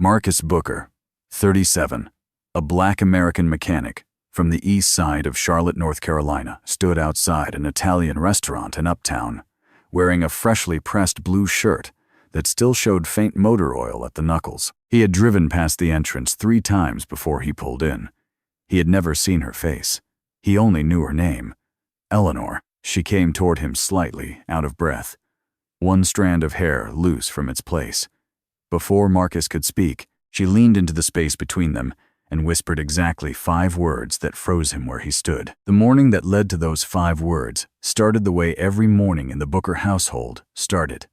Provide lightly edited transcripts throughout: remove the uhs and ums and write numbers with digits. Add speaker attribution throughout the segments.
Speaker 1: Marcus Booker, 37, a black American mechanic from the east side of Charlotte, North Carolina, stood outside an Italian restaurant in Uptown, wearing a freshly pressed blue shirt that still showed faint motor oil at the knuckles. He had driven past the entrance 3 times before he pulled in. He had never seen her face. He only knew her name, Eleanor. She came toward him slightly, out of breath, one strand of hair loose from its place. Before Marcus could speak, she leaned into the space between them and whispered exactly 5 words that froze him where he stood. The morning that led to those 5 words started the way every morning in the Booker household started.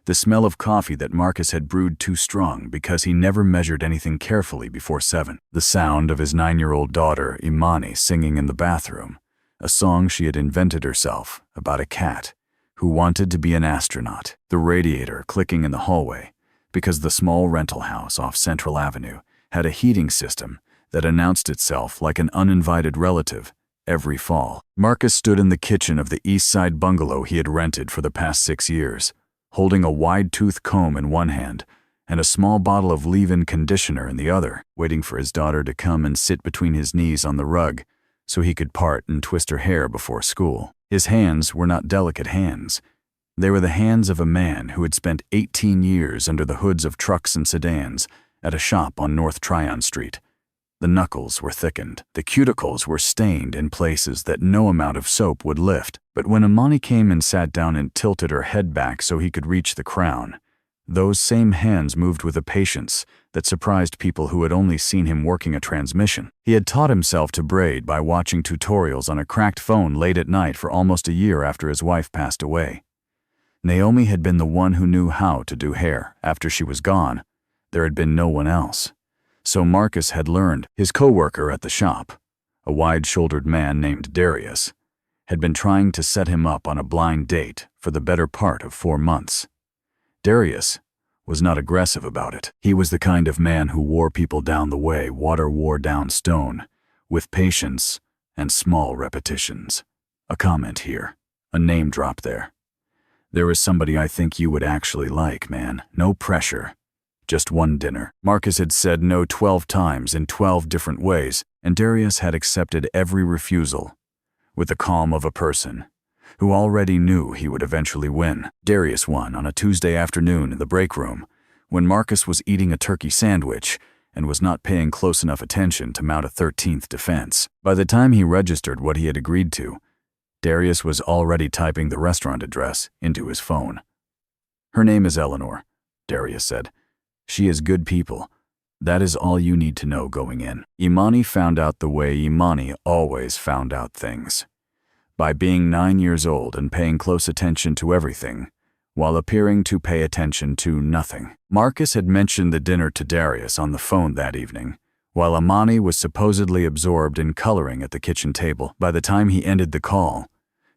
Speaker 1: The smell of coffee that Marcus had brewed too strong because he never measured anything carefully before 7. The sound of his 9-year-old daughter, Imani, singing in the bathroom, a song she had invented herself about a cat who wanted to be an astronaut. The radiator clicking in the hallway because the small rental house off Central Avenue had a heating system that announced itself like an uninvited relative every fall. Marcus stood in the kitchen of the East Side bungalow he had rented for the past 6 years, holding a wide-toothed comb in one hand and a small bottle of leave-in conditioner in the other, waiting for his daughter to come and sit between his knees on the rug so he could part and twist her hair before school. His hands were not delicate hands. They were the hands of a man who had spent 18 years under the hoods of trucks and sedans at a shop on North Tryon Street. The knuckles were thickened. The cuticles were stained in places that no amount of soap would lift. But when Imani came and sat down and tilted her head back so he could reach the crown, those same hands moved with a patience that surprised people who had only seen him working a transmission. He had taught himself to braid by watching tutorials on a cracked phone late at night for almost a year after his wife passed away. Naomi had been the one who knew how to do hair. After she was gone, there had been no one else. So Marcus had learned. His co-worker at the shop, a wide-shouldered man named Darius, had been trying to set him up on a blind date for the better part of 4 months. Darius was not aggressive about it. He was the kind of man who wore people down the way water wore down stone, with patience and small repetitions. A comment here, a name drop there. There is somebody I think you would actually like, man. No pressure. Just one dinner. Marcus had said no 12 times in 12 different ways, and Darius had accepted every refusal with the calm of a person who already knew he would eventually win. Darius won on a Tuesday afternoon in the break room when Marcus was eating a turkey sandwich and was not paying close enough attention to mount a 13th defense. By the time he registered what he had agreed to, Darius was already typing the restaurant address into his phone. Her name is Eleanor, Darius said. She is good people. That is all you need to know going in. Imani found out the way Imani always found out things. By being 9 years old and paying close attention to everything, while appearing to pay attention to nothing. Marcus had mentioned the dinner to Darius on the phone that evening, while Imani was supposedly absorbed in coloring at the kitchen table. By the time he ended the call,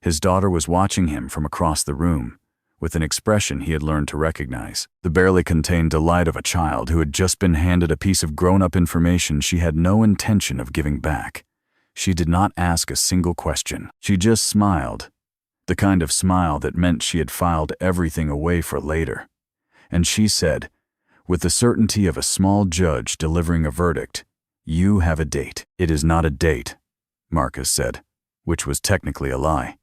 Speaker 1: his daughter was watching him from across the room, with an expression he had learned to recognize. The barely contained delight of a child who had just been handed a piece of grown-up information she had no intention of giving back. She did not ask a single question. She just smiled, the kind of smile that meant she had filed everything away for later. And she said, with the certainty of a small judge delivering a verdict, "You have a date." "It is not a date," Marcus said, which was technically a lie.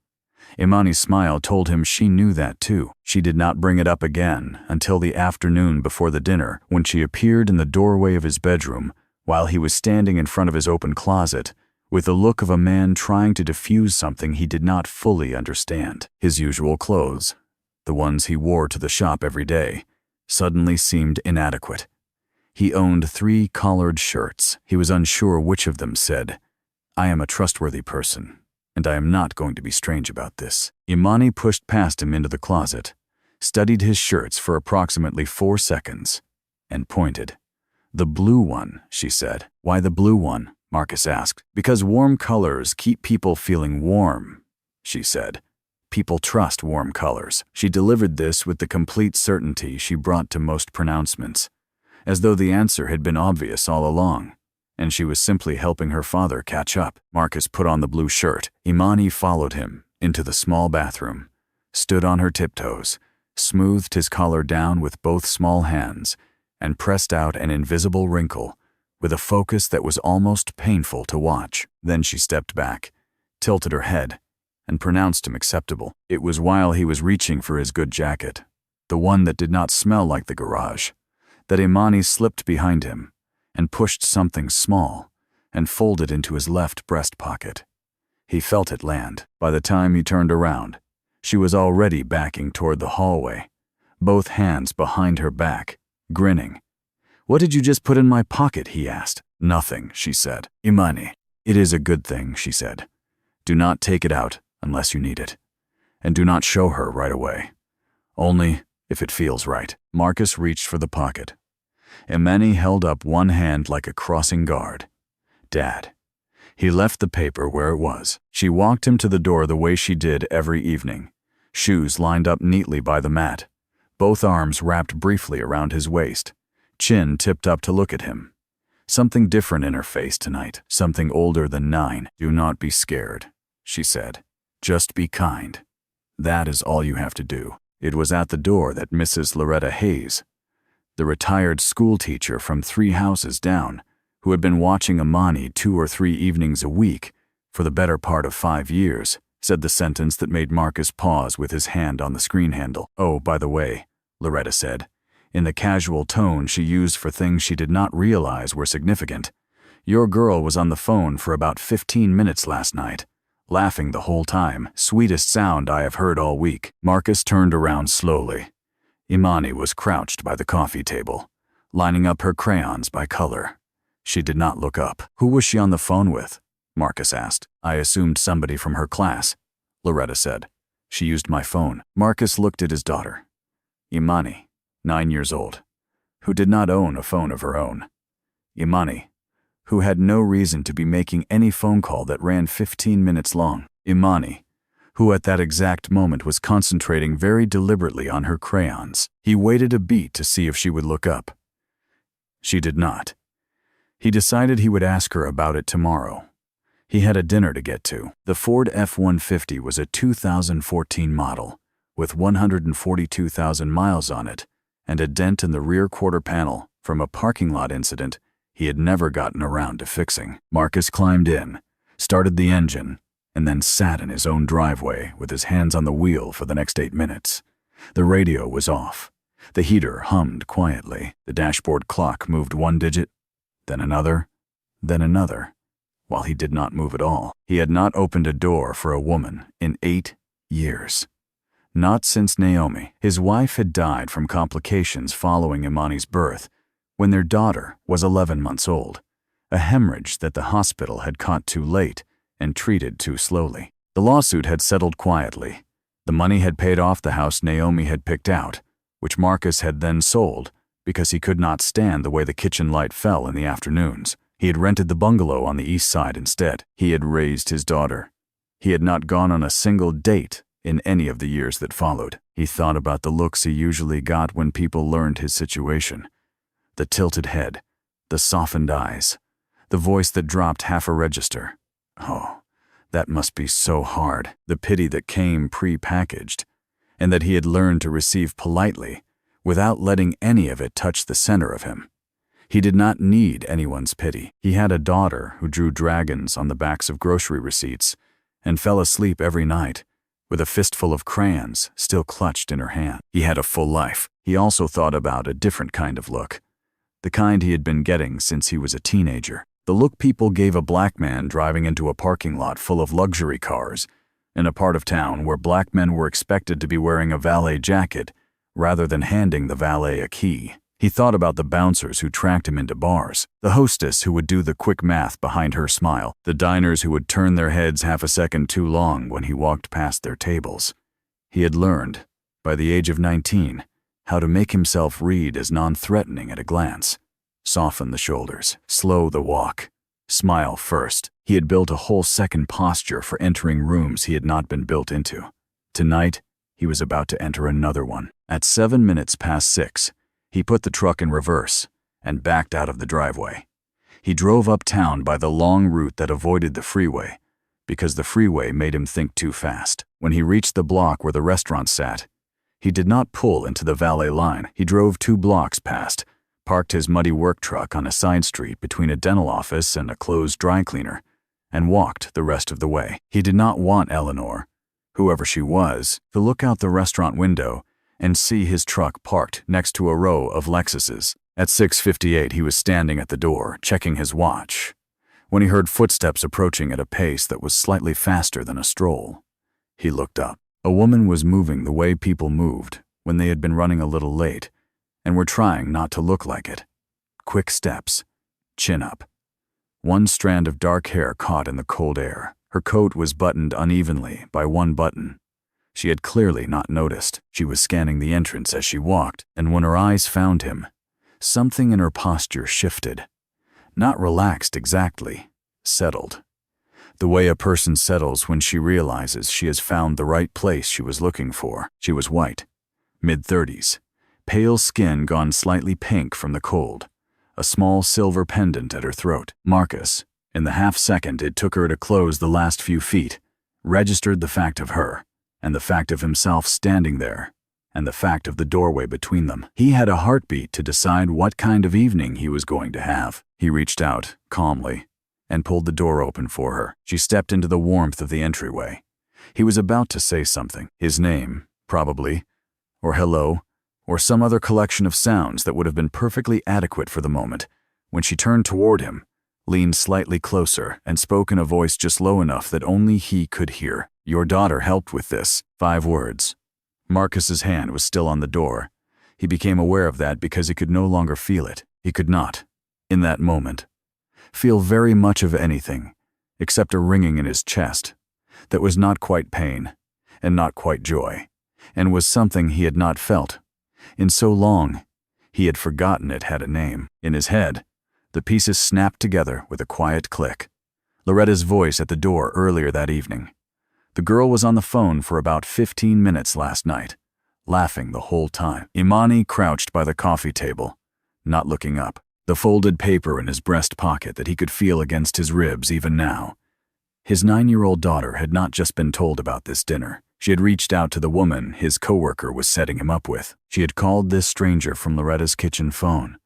Speaker 1: Imani's smile told him she knew that too. She did not bring it up again until the afternoon before the dinner, when she appeared in the doorway of his bedroom while he was standing in front of his open closet with the look of a man trying to diffuse something he did not fully understand. His usual clothes, the ones he wore to the shop every day, suddenly seemed inadequate. He owned 3 collared shirts. He was unsure which of them said, "I am a trustworthy person, and I am not going to be strange about this." Imani pushed past him into the closet, studied his shirts for approximately 4 seconds, and pointed. "The blue one," she said. "Why the blue one?" Marcus asked. "Because warm colors keep people feeling warm," she said. "People trust warm colors." She delivered this with the complete certainty she brought to most pronouncements, as though the answer had been obvious all along, and she was simply helping her father catch up. Marcus put on the blue shirt. Imani followed him into the small bathroom, stood on her tiptoes, smoothed his collar down with both small hands, and pressed out an invisible wrinkle with a focus that was almost painful to watch. Then she stepped back, tilted her head, and pronounced him acceptable. It was while he was reaching for his good jacket, the one that did not smell like the garage, that Imani slipped behind him and pushed something small and folded into his left breast pocket. He felt it land. By the time he turned around, she was already backing toward the hallway, both hands behind her back, grinning. "What did you just put in my pocket?" he asked. "Nothing," she said. "Imani, it is a good thing," she said. "Do not take it out unless you need it. And do not show her right away. Only if it feels right." Marcus reached for the pocket. Imani held up one hand like a crossing guard. "Dad." He left the paper where it was. She walked him to the door the way she did every evening, shoes lined up neatly by the mat, both arms wrapped briefly around his waist, chin tipped up to look at him. Something different in her face tonight, something older than 9. "Do not be scared," she said. "Just be kind. That is all you have to do." It was at the door that Mrs. Loretta Hayes, the retired school teacher from 3 houses down, who had been watching Imani 2 or 3 evenings a week for the better part of 5 years, said the sentence that made Marcus pause with his hand on the screen handle. "Oh, by the way," Loretta said, in the casual tone she used for things she did not realize were significant, "your girl was on the phone for about 15 minutes last night, laughing the whole time. Sweetest sound I have heard all week." Marcus turned around slowly. Imani was crouched by the coffee table, lining up her crayons by color. She did not look up. "Who was she on the phone with?" Marcus asked. "I assumed somebody from her class," Loretta said. "She used my phone." Marcus looked at his daughter, Imani, 9 years old, who did not own a phone of her own. Imani, who had no reason to be making any phone call that ran 15 minutes long. Imani, who at that exact moment was concentrating very deliberately on her crayons. He waited a beat to see if she would look up. She did not. He decided he would ask her about it tomorrow. He had a dinner to get to. The Ford F-150 was a 2014 model, with 142,000 miles on it, and a dent in the rear quarter panel from a parking lot incident he had never gotten around to fixing. Marcus climbed in, started the engine, and then sat in his own driveway with his hands on the wheel for the next 8 minutes. The radio was off. The heater hummed quietly. The dashboard clock moved 1 digit, then another, while he did not move at all. He had not opened a door for a woman in 8 years. Not since Naomi. His wife had died from complications following Imani's birth, when their daughter was 11 months old, a hemorrhage that the hospital had caught too late and treated too slowly. The lawsuit had settled quietly. The money had paid off the house Naomi had picked out, which Marcus had then sold because he could not stand the way the kitchen light fell in the afternoons. He had rented the bungalow on the east side instead. He had raised his daughter. He had not gone on a single date in any of the years that followed. He thought about the looks he usually got when people learned his situation. The tilted head, the softened eyes, the voice that dropped half a register. Oh, that must be so hard. The pity that came pre-packaged, and that he had learned to receive politely, without letting any of it touch the center of him. He did not need anyone's pity. He had a daughter who drew dragons on the backs of grocery receipts and fell asleep every night with a fistful of crayons still clutched in her hand. He had a full life. He also thought about a different kind of look, the kind he had been getting since he was a teenager. The look people gave a black man driving into a parking lot full of luxury cars in a part of town where black men were expected to be wearing a valet jacket rather than handing the valet a key. He thought about the bouncers who tracked him into bars, the hostess who would do the quick math behind her smile, the diners who would turn their heads half a second too long when he walked past their tables. He had learned, by the age of 19, how to make himself read as non-threatening at a glance. Soften the shoulders, slow the walk, smile first. He had built a whole second posture for entering rooms he had not been built into. Tonight, he was about to enter another one. At 7 minutes past 6, he put the truck in reverse and backed out of the driveway. He drove uptown by the long route that avoided the freeway, because the freeway made him think too fast. When he reached the block where the restaurant sat, he did not pull into the valet line. He drove 2 blocks past, parked his muddy work truck on a side street between a dental office and a closed dry cleaner, and walked the rest of the way. He did not want Eleanor, whoever she was, to look out the restaurant window and see his truck parked next to a row of Lexuses. At 6:58, he was standing at the door, checking his watch, when he heard footsteps approaching at a pace that was slightly faster than a stroll. He looked up. A woman was moving the way people moved when they had been running a little late and were trying not to look like it. Quick steps, chin up. One strand of dark hair caught in the cold air. Her coat was buttoned unevenly by one button. She had clearly not noticed. She was scanning the entrance as she walked, and when her eyes found him, something in her posture shifted. Not relaxed exactly, settled. The way a person settles when she realizes she has found the right place she was looking for. She was white, mid-30s, pale skin gone slightly pink from the cold, a small silver pendant at her throat. Marcus, in the half-second it took her to close the last few feet, registered the fact of her, and the fact of himself standing there, and the fact of the doorway between them. He had a heartbeat to decide what kind of evening he was going to have. He reached out, calmly, and pulled the door open for her. She stepped into the warmth of the entryway. He was about to say something, his name, probably, or hello, or some other collection of sounds that would have been perfectly adequate for the moment, when she turned toward him, leaned slightly closer, and spoke in a voice just low enough that only he could hear. "Your daughter helped with this." 5 words. Marcus's hand was still on the door. He became aware of that because he could no longer feel it. He could not, in that moment, feel very much of anything, except a ringing in his chest that was not quite pain, and not quite joy, and was something he had not felt. In so long, he had forgotten it had a name. In his head, the pieces snapped together with a quiet click. Loretta's voice at the door earlier that evening. The girl was on the phone for about 15 minutes last night, laughing the whole time. Imani crouched by the coffee table, not looking up, the folded paper in his breast pocket that he could feel against his ribs even now. His 9-year-old daughter had not just been told about this dinner. She had reached out to the woman his coworker was setting him up with. She had called this stranger from Loretta's kitchen phone.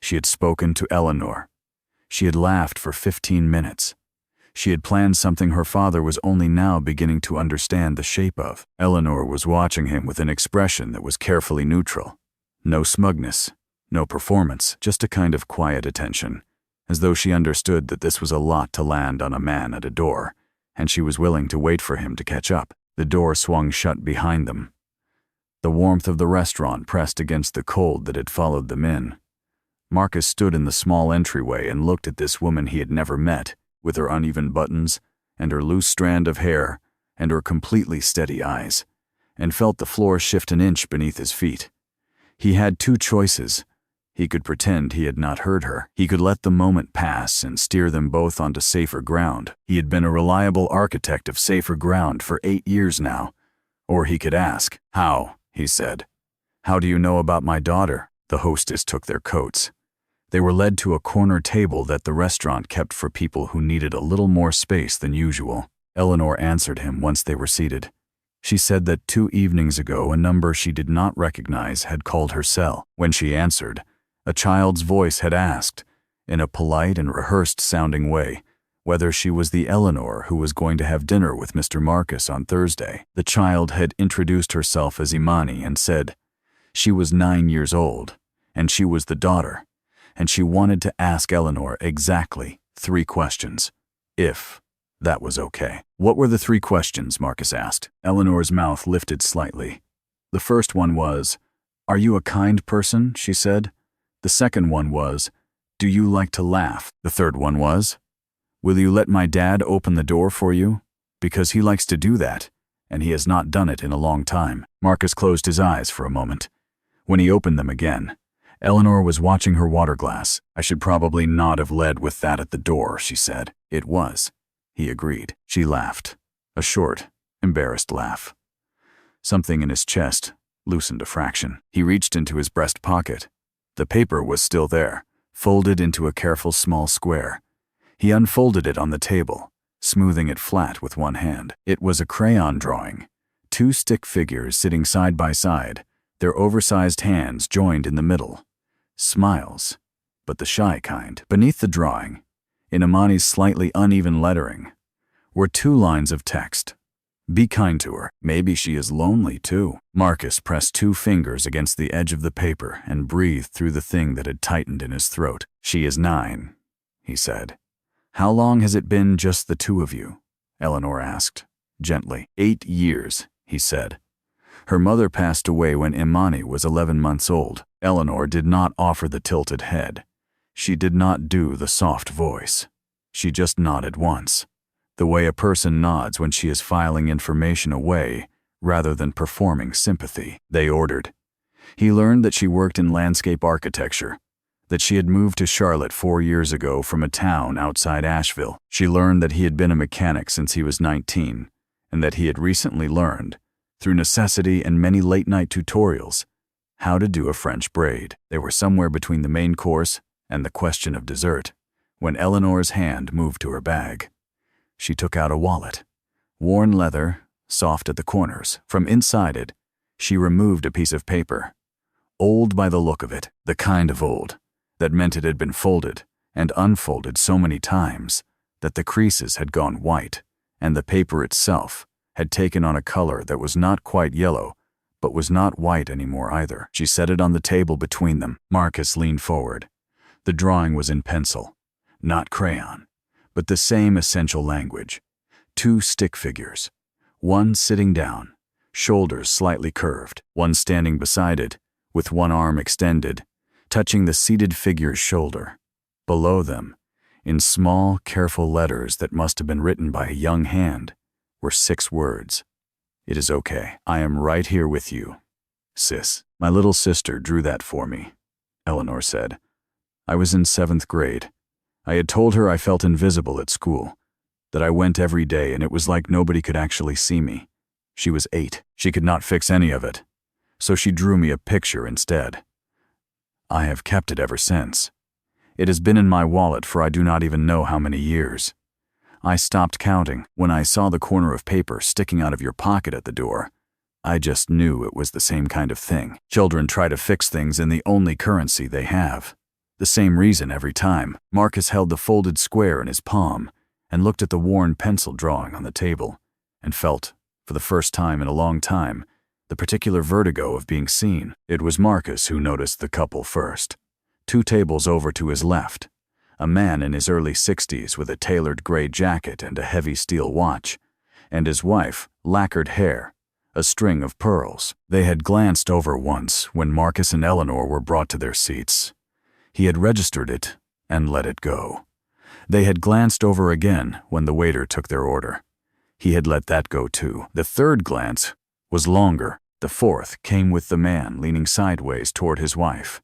Speaker 1: She had spoken to Eleanor. She had laughed for 15 minutes. She had planned something her father was only now beginning to understand the shape of. Eleanor was watching him with an expression that was carefully neutral. No smugness, no performance, just a kind of quiet attention, as though she understood that this was a lot to land on a man at a door, and she was willing to wait for him to catch up. The door swung shut behind them. The warmth of the restaurant pressed against the cold that had followed them in. Marcus stood in the small entryway and looked at this woman he had never met, with her uneven buttons, and her loose strand of hair, and her completely steady eyes, and felt the floor shift an inch beneath his feet. He had 2 choices. He could pretend he had not heard her. He could let the moment pass and steer them both onto safer ground. He had been a reliable architect of safer ground for 8 years now. Or he could ask. "How?" he said. "How do you know about my daughter?" The hostess took their coats. They were led to a corner table that the restaurant kept for people who needed a little more space than usual. Eleanor answered him once they were seated. She said that 2 evenings ago a number she did not recognize had called her cell. When she answered, a child's voice had asked, in a polite and rehearsed-sounding way, whether she was the Eleanor who was going to have dinner with Mr. Marcus on Thursday. The child had introduced herself as Imani and said she was 9 years old, and she was the daughter, and she wanted to ask Eleanor exactly 3 questions, if that was okay. What were the 3 questions? Marcus asked. Eleanor's mouth lifted slightly. The first one was, "Are you a kind person?" she said. The second one was, "Do you like to laugh?" The third one was, "Will you let my dad open the door for you? Because he likes to do that, and he has not done it in a long time." Marcus closed his eyes for a moment. When he opened them again, Eleanor was watching her water glass. "I should probably not have led with that at the door," she said. "It was," he agreed. She laughed, a short, embarrassed laugh. Something in his chest loosened a fraction. He reached into his breast pocket. The paper was still there, folded into a careful small square. He unfolded it on the table, smoothing it flat with one hand. It was a crayon drawing, 2 stick figures sitting side by side, their oversized hands joined in the middle. Smiles, but the shy kind. Beneath the drawing, in Imani's slightly uneven lettering, were 2 lines of text. Be kind to her. Maybe she is lonely too. Marcus pressed 2 fingers against the edge of the paper and breathed through the thing that had tightened in his throat. She is 9, he said. How long has it been just the 2 of you? Eleanor asked, gently. 8 years, he said. Her mother passed away when Imani was 11 months old. Eleanor did not offer the tilted head. She did not do the soft voice. She just nodded once, the way a person nods when she is filing information away rather than performing sympathy. They ordered. He learned that she worked in landscape architecture, that she had moved to Charlotte 4 years ago from a town outside Asheville. She learned that he had been a mechanic since he was 19, and that he had recently learned, through necessity and many late-night tutorials, how to do a French braid. They were somewhere between the main course and the question of dessert when Eleanor's hand moved to her bag. She took out a wallet, worn leather, soft at the corners. From inside it, she removed a piece of paper, old by the look of it, the kind of old that meant it had been folded and unfolded so many times that the creases had gone white, and the paper itself had taken on a color that was not quite yellow, but was not white anymore either. She set it on the table between them. Marcus leaned forward. The drawing was in pencil, not crayon, but the same essential language. 2 stick figures, one sitting down, shoulders slightly curved, one standing beside it, with one arm extended, touching the seated figure's shoulder. Below them, in small, careful letters that must have been written by a young hand, were 6 words. It is okay. I am right here with you, sis. My little sister drew that for me, Eleanor said. I was in 7th grade. I had told her I felt invisible at school, that I went every day and it was like nobody could actually see me. She was 8. She could not fix any of it, so she drew me a picture instead. I have kept it ever since. It has been in my wallet for I do not even know how many years. I stopped counting when I saw the corner of paper sticking out of your pocket at the door. I just knew it was the same kind of thing. Children try to fix things in the only currency they have. The same reason every time. Marcus held the folded square in his palm and looked at the worn pencil drawing on the table and felt, for the first time in a long time, the particular vertigo of being seen. It was Marcus who noticed the couple first. 2 tables over to his left, a man in his early 60s with a tailored gray jacket and a heavy steel watch, and his wife, lacquered hair, a string of pearls. They had glanced over once when Marcus and Eleanor were brought to their seats. He had registered it and let it go. They had glanced over again when the waiter took their order. He had let that go too. The 3rd glance was longer. The 4th came with the man leaning sideways toward his wife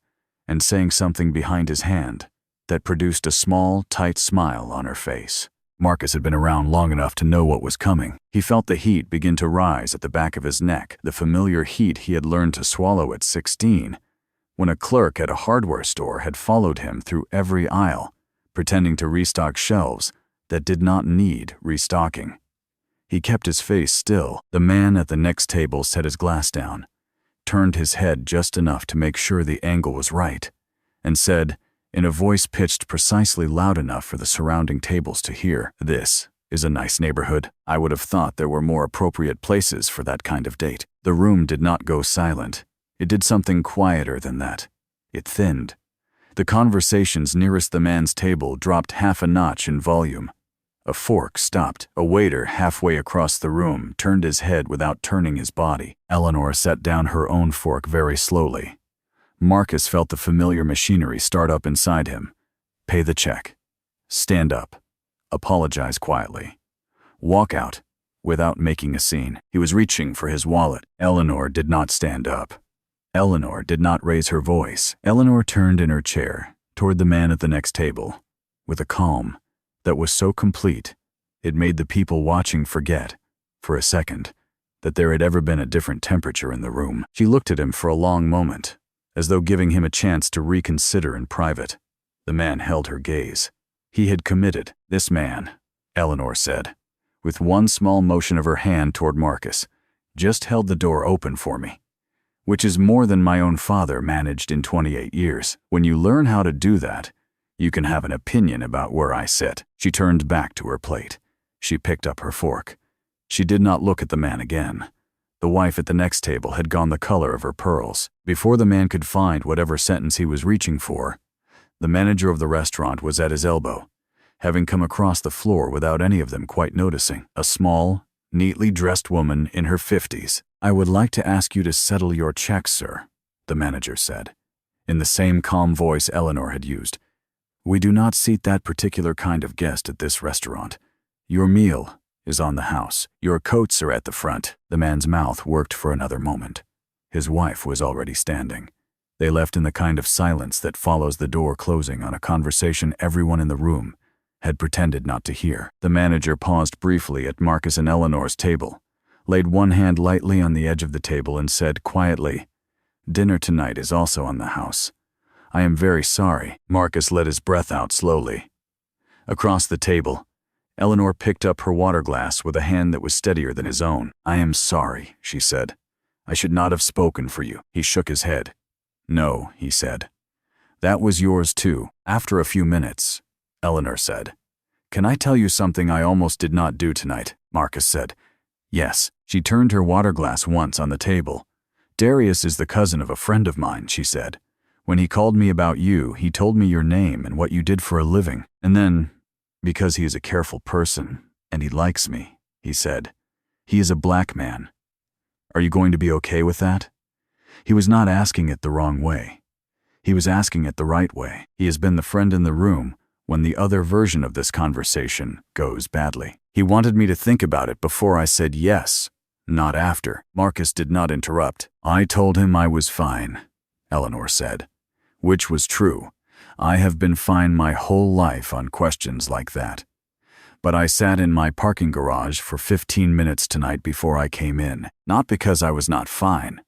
Speaker 1: and saying something behind his hand that produced a small, tight smile on her face. Marcus had been around long enough to know what was coming. He felt the heat begin to rise at the back of his neck, the familiar heat he had learned to swallow at 16, when a clerk at a hardware store had followed him through every aisle, pretending to restock shelves that did not need restocking. He kept his face still. The man at the next table set his glass down, turned his head just enough to make sure the angle was right, and said, in a voice pitched precisely loud enough for the surrounding tables to hear, "This is a nice neighborhood. I would have thought there were more appropriate places for that kind of date." The room did not go silent. It did something quieter than that. It thinned. The conversations nearest the man's table dropped half a notch in volume. A fork stopped. A waiter halfway across the room turned his head without turning his body. Eleanor set down her own fork very slowly. Marcus felt the familiar machinery start up inside him. Pay the check. Stand up. Apologize quietly. Walk out without making a scene. He was reaching for his wallet. Eleanor did not stand up. Eleanor did not raise her voice. Eleanor turned in her chair toward the man at the next table with a calm that was so complete it made the people watching forget, for a second, that there had ever been a different temperature in the room. She looked at him for a long moment, as though giving him a chance to reconsider in private. The man held her gaze. He had committed. This man, Eleanor said, with one small motion of her hand toward Marcus, just held the door open for me. which is more than my own father managed in 28 years. When you learn how to do that, you can have an opinion about where I sit. She turned back to her plate. She picked up her fork. She did not look at the man again. The wife at the next table had gone the color of her pearls. Before the man could find whatever sentence he was reaching for, the manager of the restaurant was at his elbow, having come across the floor without any of them quite noticing. A small, neatly dressed woman in her 50s. "I would like to ask you to settle your check, sir," the manager said, in the same calm voice Eleanor had used. "We do not seat that particular kind of guest at this restaurant. Your meal is on the house. Your coats are at the front." The man's mouth worked for another moment. His wife was already standing. They left in the kind of silence that follows the door closing on a conversation everyone in the room had pretended not to hear. The manager paused briefly at Marcus and Eleanor's table, laid one hand lightly on the edge of the table and said quietly, "Dinner tonight is also on the house. I am very sorry." Marcus let his breath out slowly. Across the table, Eleanor picked up her water glass with a hand that was steadier than his own. "I am sorry," she said. "I should not have spoken for you." He shook his head. "No," he said. "That was yours too." After a few minutes, Eleanor said, "Can I tell you something I almost did not do tonight?" Marcus said, "Yes." She turned her water glass once on the table. "Darius is the cousin of a friend of mine," she said. "When he called me about you, he told me your name and what you did for a living. And then, because he is a careful person, and he likes me," he said, "he is a black man. Are you going to be okay with that?" He was not asking it the wrong way. He was asking it the right way. He has been the friend in the room when the other version of this conversation goes badly. He wanted me to think about it before I said yes, not after. Marcus did not interrupt. "I told him I was fine," Eleanor said, which was true. I have been fine my whole life on questions like that. But I sat in my parking garage for 15 minutes tonight before I came in, not because I was not fine,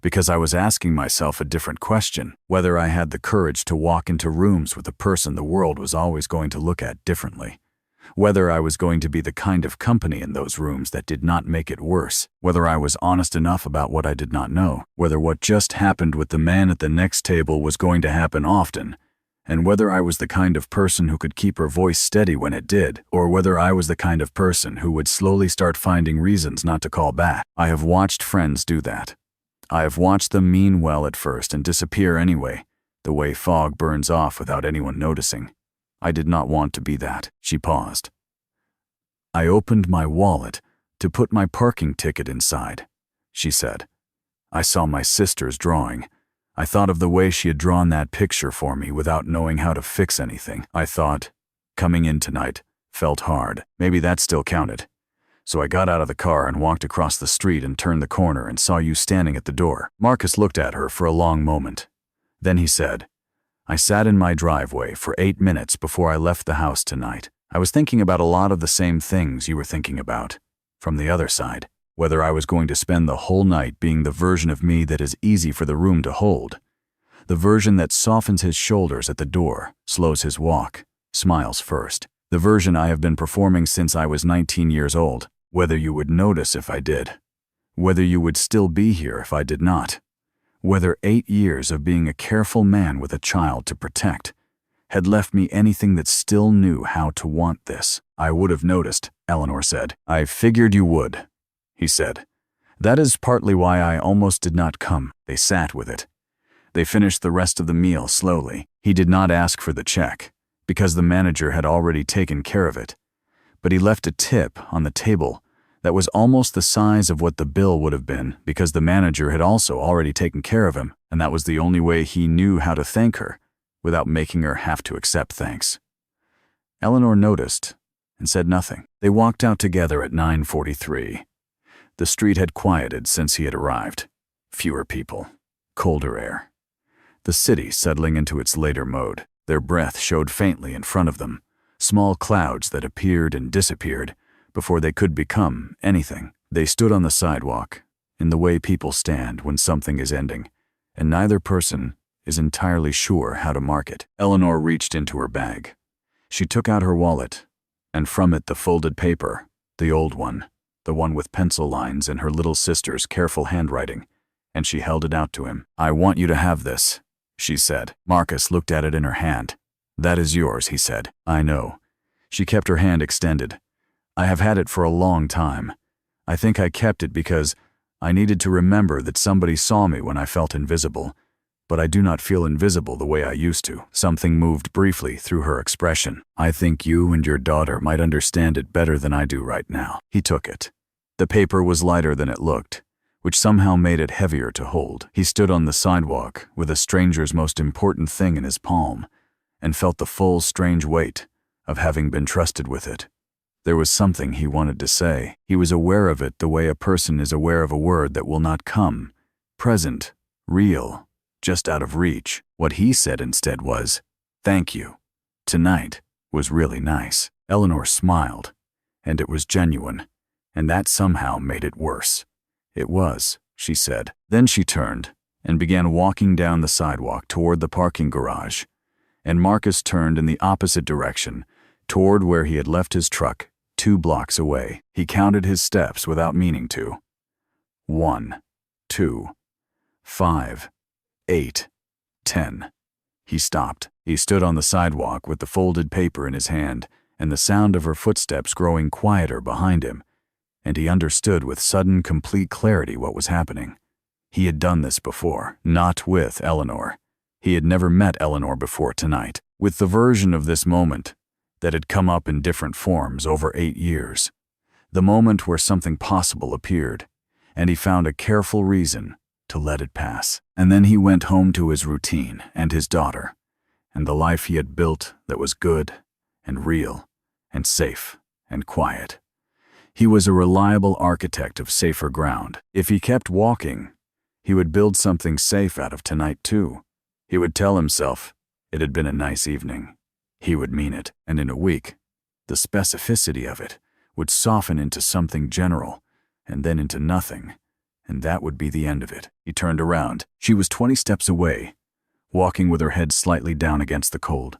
Speaker 1: because I was asking myself a different question, whether I had the courage to walk into rooms with a person the world was always going to look at differently, whether I was going to be the kind of company in those rooms that did not make it worse, whether I was honest enough about what I did not know, whether what just happened with the man at the next table was going to happen often, and whether I was the kind of person who could keep her voice steady when it did, or whether I was the kind of person who would slowly start finding reasons not to call back. I have watched friends do that. I have watched them mean well at first and disappear anyway, the way fog burns off without anyone noticing. I did not want to be that." She paused. "I opened my wallet to put my parking ticket inside," she said. "I saw my sister's drawing. I thought of the way she had drawn that picture for me without knowing how to fix anything. I thought, coming in tonight, felt hard. Maybe that still counted. So I got out of the car and walked across the street and turned the corner and saw you standing at the door." Marcus looked at her for a long moment. Then he said, "I sat in my driveway for 8 minutes before I left the house tonight. I was thinking about a lot of the same things you were thinking about, from the other side. Whether I was going to spend the whole night being the version of me that is easy for the room to hold, the version that softens his shoulders at the door, slows his walk, smiles first, the version I have been performing since I was 19 years old, whether you would notice if I did, whether you would still be here if I did not, whether 8 years of being a careful man with a child to protect had left me anything that still knew how to want this." "I would have noticed," Eleanor said. "I figured you would," he said. "That is partly why I almost did not come." They sat with it. They finished the rest of the meal slowly. He did not ask for the check, because the manager had already taken care of it. But he left a tip on the table that was almost the size of what the bill would have been, because the manager had also already taken care of him, and that was the only way he knew how to thank her, without making her have to accept thanks. Eleanor noticed and said nothing. They walked out together at 9:43. The street had quieted since he had arrived. Fewer people, colder air. The city settling into its later mode. Their breath showed faintly in front of them, small clouds that appeared and disappeared before they could become anything. They stood on the sidewalk, in the way people stand when something is ending, and neither person is entirely sure how to mark it. Eleanor reached into her bag. She took out her wallet, and from it the folded paper, the old one, the one with pencil lines in her little sister's careful handwriting, and she held it out to him. "I want you to have this," she said. Marcus looked at it in her hand. "That is yours," he said. "I know." She kept her hand extended. "I have had it for a long time. I think I kept it because I needed to remember that somebody saw me when I felt invisible. But I do not feel invisible the way I used to." Something moved briefly through her expression. "I think you and your daughter might understand it better than I do right now." He took it. The paper was lighter than it looked, which somehow made it heavier to hold. He stood on the sidewalk with a stranger's most important thing in his palm and felt the full, strange weight of having been trusted with it. There was something he wanted to say. He was aware of it the way a person is aware of a word that will not come. Present, real, just out of reach. What he said instead was, "Thank you. Tonight was really nice." Eleanor smiled, and it was genuine, and that somehow made it worse. "It was," she said. Then she turned and began walking down the sidewalk toward the parking garage, and Marcus turned in the opposite direction, toward where he had left his truck 2 blocks away. He counted his steps without meaning to. 1, 2, 5, 8, 10. He stopped. He stood on the sidewalk with the folded paper in his hand and the sound of her footsteps growing quieter behind him, and he understood with sudden, complete clarity what was happening. He had done this before, not with Eleanor. He had never met Eleanor before tonight, with the version of this moment that had come up in different forms over 8 years. The moment where something possible appeared, and he found a careful reason to let it pass. And then he went home to his routine and his daughter, and the life he had built that was good and real and safe and quiet. He was a reliable architect of safer ground. If he kept walking, he would build something safe out of tonight too. He would tell himself it had been a nice evening. He would mean it, and in a week, the specificity of it would soften into something general, and then into nothing, and that would be the end of it. He turned around. She was 20 steps away, walking with her head slightly down against the cold.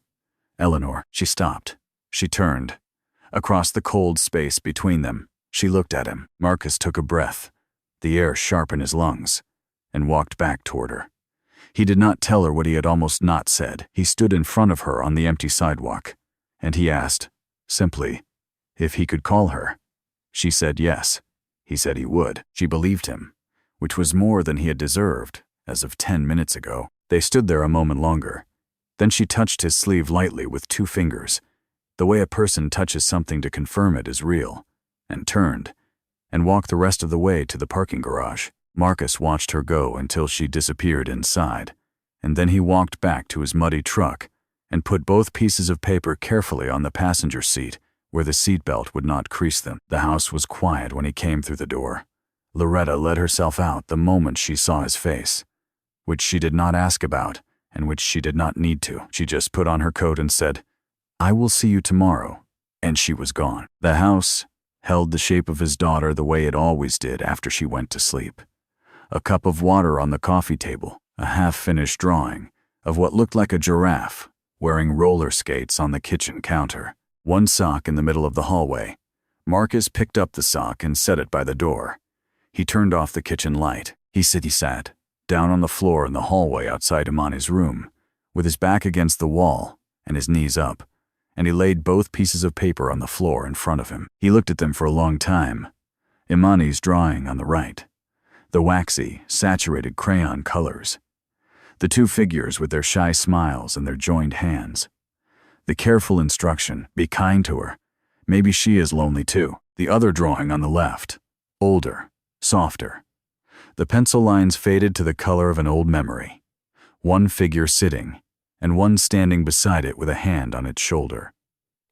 Speaker 1: "Eleanor," she stopped. She turned. Across the cold space between them, she looked at him. Marcus took a breath, the air sharp in his lungs, and walked back toward her. He did not tell her what he had almost not said. He stood in front of her on the empty sidewalk, and he asked, simply, if he could call her. She said yes. He said he would. She believed him, which was more than he had deserved, as of 10 minutes ago. They stood there a moment longer. Then she touched his sleeve lightly with 2 fingers, the way a person touches something to confirm it is real, and turned, and walked the rest of the way to the parking garage. Marcus watched her go until she disappeared inside, and then he walked back to his muddy truck and put both pieces of paper carefully on the passenger seat where the seatbelt would not crease them. The house was quiet when he came through the door. Loretta let herself out the moment she saw his face, which she did not ask about and which she did not need to. She just put on her coat and said, "I will see you tomorrow," and she was gone. The house held the shape of his daughter the way it always did after she went to sleep. A cup of water on the coffee table, a half-finished drawing of what looked like a giraffe wearing roller skates on the kitchen counter. 1 sock in the middle of the hallway. Marcus picked up the sock and set it by the door. He turned off the kitchen light. He sat down on the floor in the hallway outside Imani's room, with his back against the wall and his knees up, and he laid both pieces of paper on the floor in front of him. He looked at them for a long time. Imani's drawing on the right, the waxy, saturated crayon colors, the 2 figures with their shy smiles and their joined hands, the careful instruction, be kind to her, maybe she is lonely too. The other drawing on the left, older, softer. The pencil lines faded to the color of an old memory. 1 figure sitting, and 1 standing beside it with a hand on its shoulder.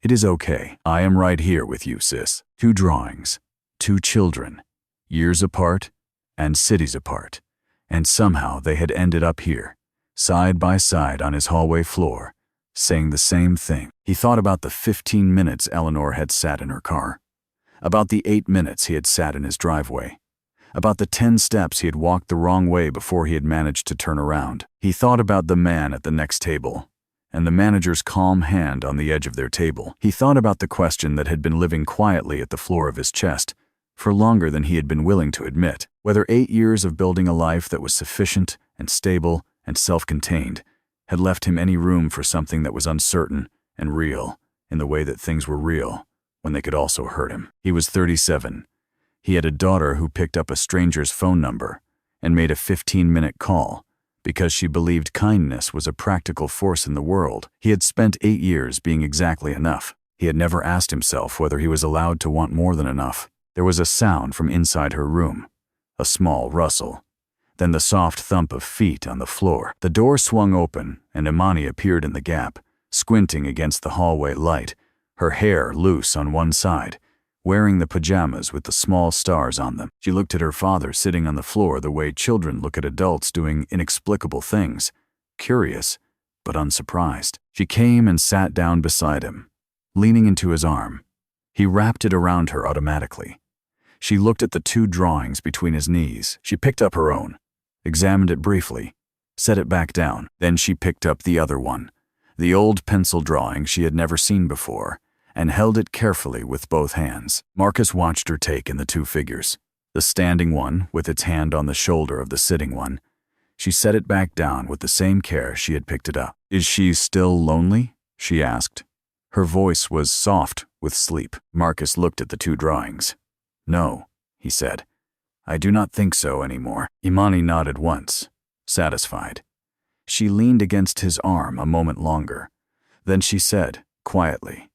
Speaker 1: "It is okay. I am right here with you, sis." 2 drawings, 2 children, years apart and cities apart, and somehow they had ended up here, side by side on his hallway floor, saying the same thing. He thought about the 15 minutes Eleanor had sat in her car, about the 8 minutes he had sat in his driveway, about the 10 steps he had walked the wrong way before he had managed to turn around. He thought about the man at the next table, and the manager's calm hand on the edge of their table. He thought about the question that had been living quietly at the floor of his chest for longer than he had been willing to admit. Whether 8 years of building a life that was sufficient and stable and self-contained had left him any room for something that was uncertain and real in the way that things were real when they could also hurt him. He was 37. He had a daughter who picked up a stranger's phone number and made a 15-minute call because she believed kindness was a practical force in the world. He had spent 8 years being exactly enough. He had never asked himself whether he was allowed to want more than enough. There was a sound from inside her room, a small rustle, then the soft thump of feet on the floor. The door swung open and Imani appeared in the gap, squinting against the hallway light, her hair loose on one side, wearing the pajamas with the small stars on them. She looked at her father sitting on the floor the way children look at adults doing inexplicable things, curious but unsurprised. She came and sat down beside him, leaning into his arm. He wrapped it around her automatically. She looked at the 2 drawings between his knees. She picked up her own, examined it briefly, set it back down. Then she picked up the other one, the old pencil drawing she had never seen before, and held it carefully with both hands. Marcus watched her take in the 2 figures, the standing one with its hand on the shoulder of the sitting one. She set it back down with the same care she had picked it up. "Is she still lonely?" she asked. Her voice was soft with sleep. Marcus looked at the 2 drawings. "No," he said. "I do not think so anymore." Imani nodded once, satisfied. She leaned against his arm a moment longer. Then she said, quietly,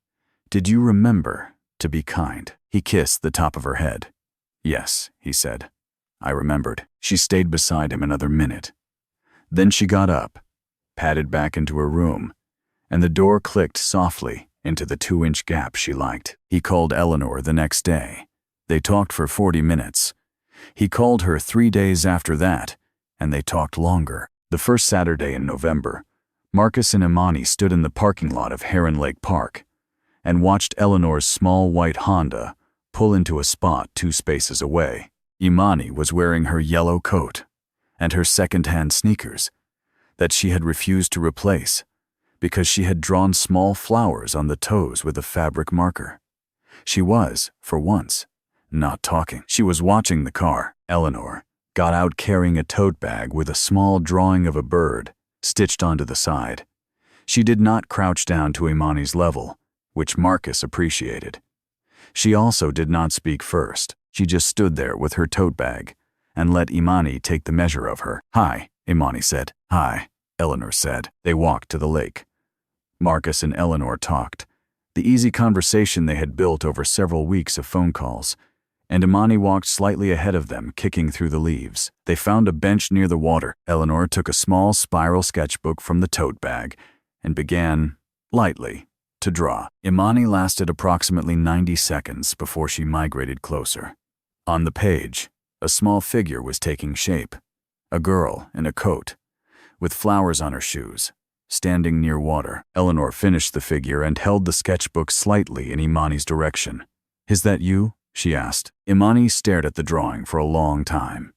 Speaker 1: "Did you remember to be kind?" He kissed the top of her head. "Yes," he said. "I remembered." She stayed beside him another minute. Then she got up, padded back into her room, and the door clicked softly into the 2-inch gap she liked. He called Eleanor the next day. They talked for 40 minutes. He called her 3 days after that, and they talked longer. The first Saturday in November, Marcus and Imani stood in the parking lot of Heron Lake Park and watched Eleanor's small white Honda pull into a spot 2 spaces away. Imani was wearing her yellow coat and her second-hand sneakers that she had refused to replace because she had drawn small flowers on the toes with a fabric marker. She was, for once, not talking. She was watching the car. Eleanor got out carrying a tote bag with a small drawing of a bird stitched onto the side. She did not crouch down to Imani's level, which Marcus appreciated. She also did not speak first. She just stood there with her tote bag and let Imani take the measure of her. "Hi," Imani said. "Hi," Eleanor said. They walked to the lake. Marcus and Eleanor talked, the easy conversation they had built over several weeks of phone calls, and Imani walked slightly ahead of them, kicking through the leaves. They found a bench near the water. Eleanor took a small spiral sketchbook from the tote bag and began, lightly, to draw. Imani lasted approximately 90 seconds before she migrated closer. On the page, a small figure was taking shape, a girl in a coat, with flowers on her shoes, standing near water. Eleanor finished the figure and held the sketchbook slightly in Imani's direction. "Is that you?" she asked. Imani stared at the drawing for a long time.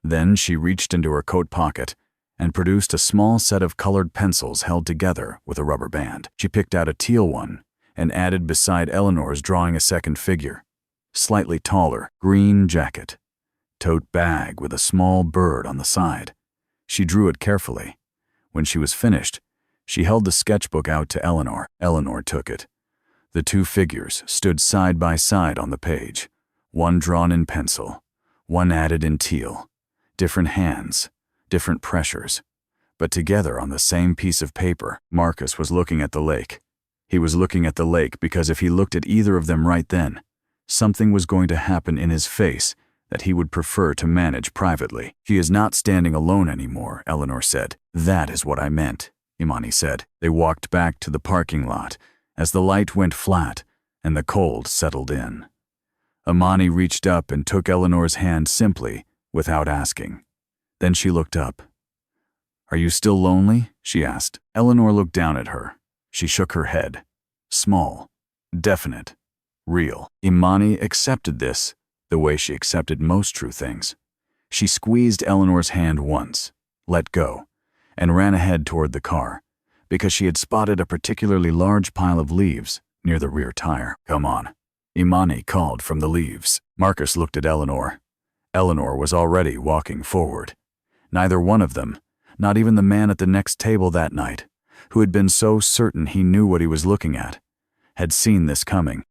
Speaker 1: Then she reached into her coat pocket and produced a small set of colored pencils held together with a rubber band. She picked out a teal one and added beside Eleanor's drawing a second figure, slightly taller, green jacket, tote bag with a small bird on the side. She drew it carefully. When she was finished, she held the sketchbook out to Eleanor. Eleanor took it. The 2 figures stood side by side on the page, one drawn in pencil, one added in teal. Different hands, different pressures, but together on the same piece of paper. Marcus was looking at the lake. He was looking at the lake because if he looked at either of them right then, something was going to happen in his face that he would prefer to manage privately. "She is not standing alone anymore," Eleanor said. "That is what I meant," Imani said. They walked back to the parking lot as the light went flat and the cold settled in. Imani reached up and took Eleanor's hand simply, without asking. Then she looked up. "Are you still lonely?" she asked. Eleanor looked down at her. She shook her head. Small, definite, real. Imani accepted this the way she accepted most true things. She squeezed Eleanor's hand once, let go, and ran ahead toward the car, because she had spotted a particularly large pile of leaves near the rear tire. "Come on," Imani called from the leaves. Marcus looked at Eleanor. Eleanor was already walking forward. Neither one of them, not even the man at the next table that night, who had been so certain he knew what he was looking at, had seen this coming.